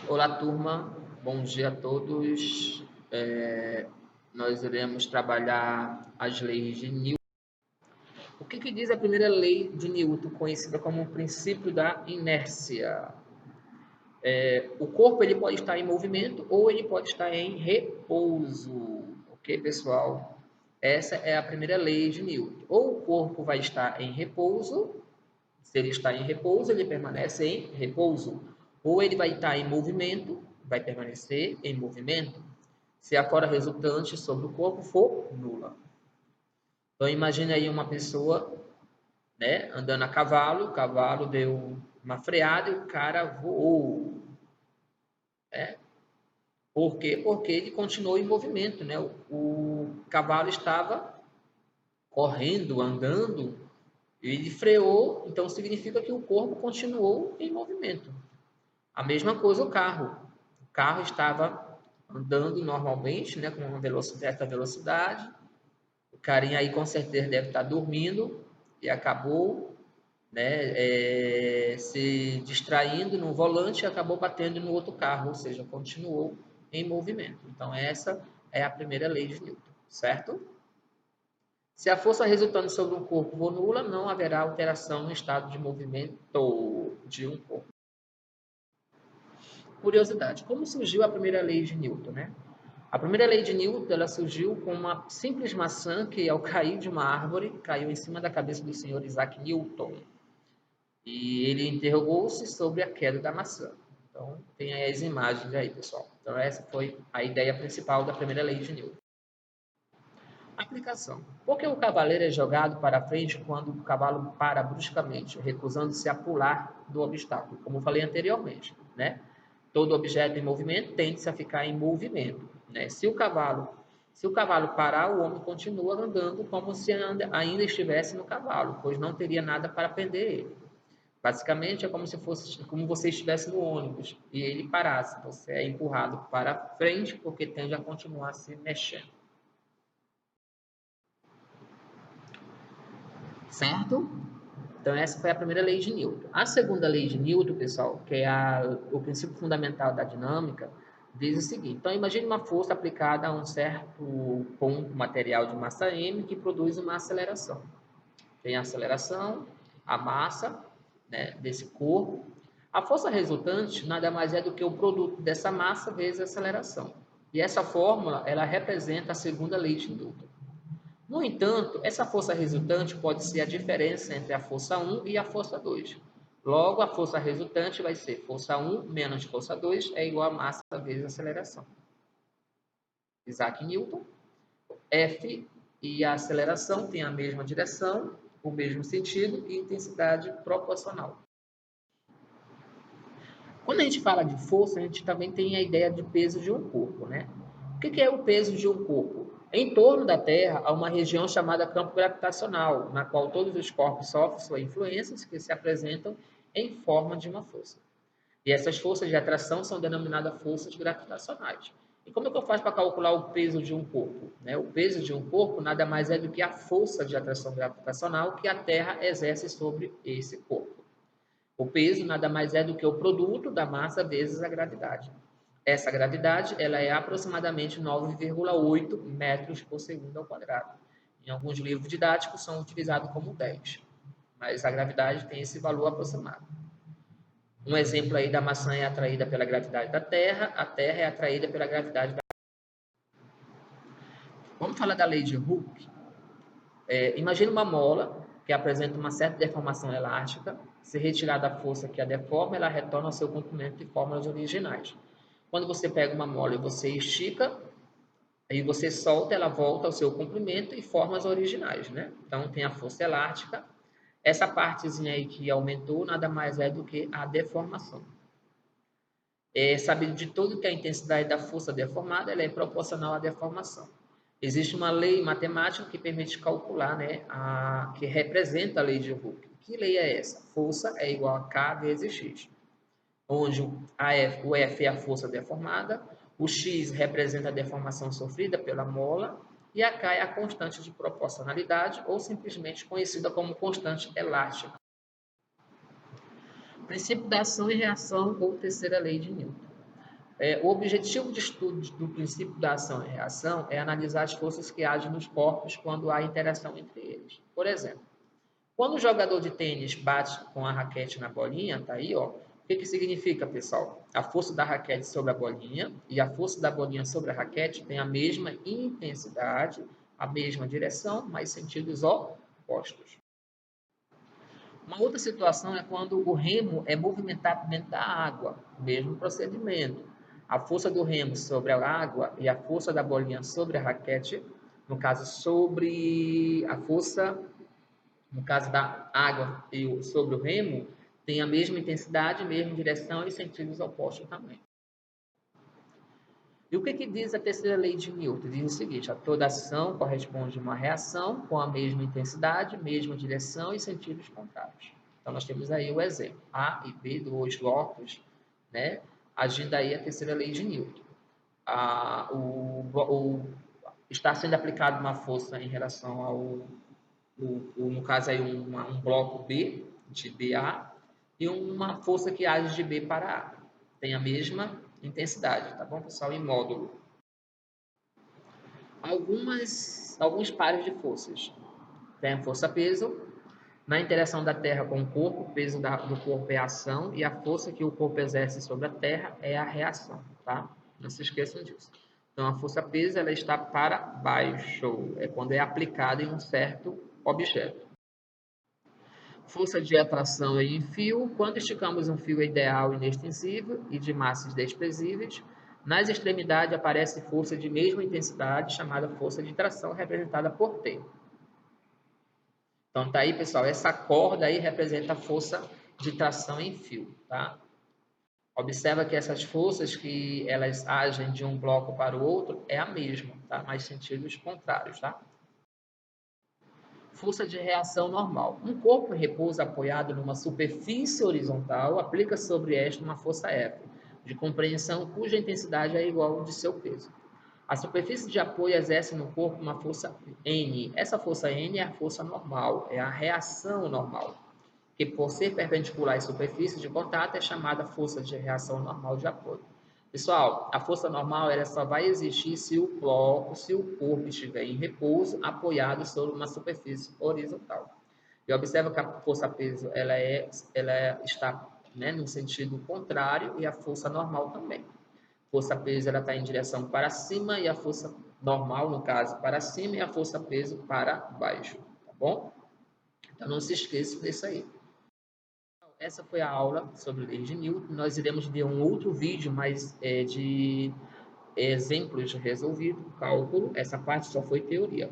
Olá, turma. Bom dia a todos. Nós iremos trabalhar as leis de Newton. O que diz a primeira lei de Newton, conhecida como o princípio da inércia? O corpo ele pode estar em movimento ou ele pode estar em repouso. Ok, pessoal? Essa é a primeira lei de Newton. Ou o corpo vai estar em repouso, se ele está em repouso, ele permanece em repouso. Ou ele vai estar em movimento, vai permanecer em movimento, se a força resultante sobre o corpo for nula. Então, imagine aí uma pessoa, né, andando a cavalo, o cavalo deu uma freada e o cara voou. Né? Por quê? Porque ele continuou em movimento. Né? O cavalo estava correndo, andando, ele freou, então significa que o corpo continuou em movimento. A mesma coisa o carro. O carro estava andando normalmente, né, com uma certa velocidade. O carinha aí com certeza deve estar dormindo e acabou, né, se distraindo no volante e acabou batendo no outro carro, ou seja, continuou em movimento. Então essa é a primeira lei de Newton, certo? Se a força resultante sobre um corpo for nula, não haverá alteração no estado de movimento de um corpo. Curiosidade, como surgiu a primeira lei de Newton, né? A primeira lei de Newton, ela surgiu com uma simples maçã que, ao cair de uma árvore, caiu em cima da cabeça do senhor Isaac Newton. E ele interrogou-se sobre a queda da maçã. Então, tem aí as imagens aí, pessoal. Então, essa foi a ideia principal da primeira lei de Newton. Aplicação. Por que o cavaleiro é jogado para frente quando o cavalo para bruscamente, recusando-se a pular do obstáculo? Como falei anteriormente, né? Todo objeto em movimento tende-se a ficar em movimento. Né? Se o cavalo parar, o homem continua andando como se ainda estivesse no cavalo, pois não teria nada para prender ele. Basicamente, é como você estivesse no ônibus e ele parasse. Você é empurrado para frente porque tende a continuar se mexendo. Certo? Então, essa foi a primeira lei de Newton. A segunda lei de Newton, pessoal, que é o princípio fundamental da dinâmica, diz o seguinte. Então, imagine uma força aplicada a um certo ponto material de massa m que produz uma aceleração. Tem a aceleração, a massa, né, desse corpo. A força resultante nada mais é do que o produto dessa massa vezes a aceleração. E essa fórmula, ela representa a segunda lei de Newton. No entanto, essa força resultante pode ser a diferença entre a força 1 e a força 2. Logo, a força resultante vai ser força 1 menos força 2 é igual a massa vezes a aceleração. Isaac Newton. F e a aceleração têm a mesma direção, o mesmo sentido e intensidade proporcional. Quando a gente fala de força, a gente também tem a ideia de peso de um corpo, né? O que é o peso de um corpo? Em torno da Terra há uma região chamada campo gravitacional, na qual todos os corpos sofrem suas influências que se apresentam em forma de uma força. E essas forças de atração são denominadas forças gravitacionais. E como é que eu faço para calcular o peso de um corpo? O peso de um corpo nada mais é do que a força de atração gravitacional que a Terra exerce sobre esse corpo. O peso nada mais é do que o produto da massa vezes a gravidade. Essa gravidade ela é aproximadamente 9,8 metros por segundo ao quadrado. Em alguns livros didáticos são utilizados como 10, mas a gravidade tem esse valor aproximado. Um exemplo aí da maçã é atraída pela gravidade da Terra, a Terra é atraída pela gravidade da... Vamos falar da lei de Hooke. Imagina uma mola que apresenta uma certa deformação elástica. Se retirar da força que a deforma, ela retorna ao seu comprimento de fórmulas originais. Quando você pega uma mola e você estica, aí você solta, ela volta ao seu comprimento e formas originais, né? Então, tem a força elástica. Essa partezinha aí que aumentou, nada mais é do que a deformação. É sabido de todo que a intensidade da força deformada ela é proporcional à deformação. Existe uma lei matemática que permite calcular, né, que representa a lei de Hooke. Que lei é essa? Força é igual a K vezes X, onde o F é a força deformada, o X representa a deformação sofrida pela mola e a K é a constante de proporcionalidade, ou simplesmente conhecida como constante elástica. Princípio da ação e reação, ou terceira lei de Newton. O objetivo de estudo do princípio da ação e reação é analisar as forças que agem nos corpos quando há interação entre eles. Por exemplo, quando o jogador de tênis bate com a raquete na bolinha, tá aí, ó. O que significa, pessoal? A força da raquete sobre a bolinha e a força da bolinha sobre a raquete tem a mesma intensidade, a mesma direção, mas sentidos opostos. Uma outra situação é quando o remo é movimentado dentro da água, mesmo procedimento. A força do remo sobre a água e a força da bolinha sobre a raquete, no caso, sobre a força, no caso da água e sobre o remo, tem a mesma intensidade, mesma direção e sentidos opostos também. E o que diz a terceira lei de Newton? Diz o seguinte: a toda ação corresponde a uma reação com a mesma intensidade, mesma direção e sentidos contrários. Então, nós temos aí o exemplo. A e B, dois blocos, né, agindo aí a terceira lei de Newton. Está sendo aplicada uma força em relação ao, no caso aí, um bloco B, de BA, e uma força que age de B para A. Tem a mesma intensidade, tá bom, pessoal? Em módulo. Alguns pares de forças. Tem a força-peso. Na interação da Terra com o corpo, o peso do corpo é a ação e a força que o corpo exerce sobre a Terra é a reação, tá? Não se esqueçam disso. Então, a força-peso ela está para baixo, é quando é aplicada em um certo objeto. Força de atração em fio. Quando esticamos um fio ideal inextensível e de massas desprezíveis, nas extremidades aparece força de mesma intensidade, chamada força de tração, representada por T. Então, tá aí, pessoal, essa corda aí representa a força de tração em fio, tá? Observa que essas forças que elas agem de um bloco para o outro é a mesma, tá? Mas sentidos contrários, tá? Força de reação normal. Um corpo em repouso apoiado numa superfície horizontal aplica sobre esta uma força F, de compreensão cuja intensidade é igual ao de seu peso. A superfície de apoio exerce no corpo uma força N. Essa força N é a força normal, é a reação normal, que por ser perpendicular à superfície de contato é chamada força de reação normal de apoio. Pessoal, a força normal ela só vai existir se o corpo estiver em repouso, apoiado sobre uma superfície horizontal. E observa que a força-peso ela está, né, no sentido contrário e a força normal também. Força-peso ela está em direção para cima e a força normal, no caso, para cima e a força-peso para baixo, tá bom? Então não se esqueça disso aí. Essa foi a aula sobre leis de Newton. Nós iremos ver um outro vídeo mais de exemplos resolvidos, cálculo. Essa parte só foi teoria.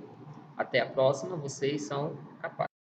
Até a próxima, vocês são capazes.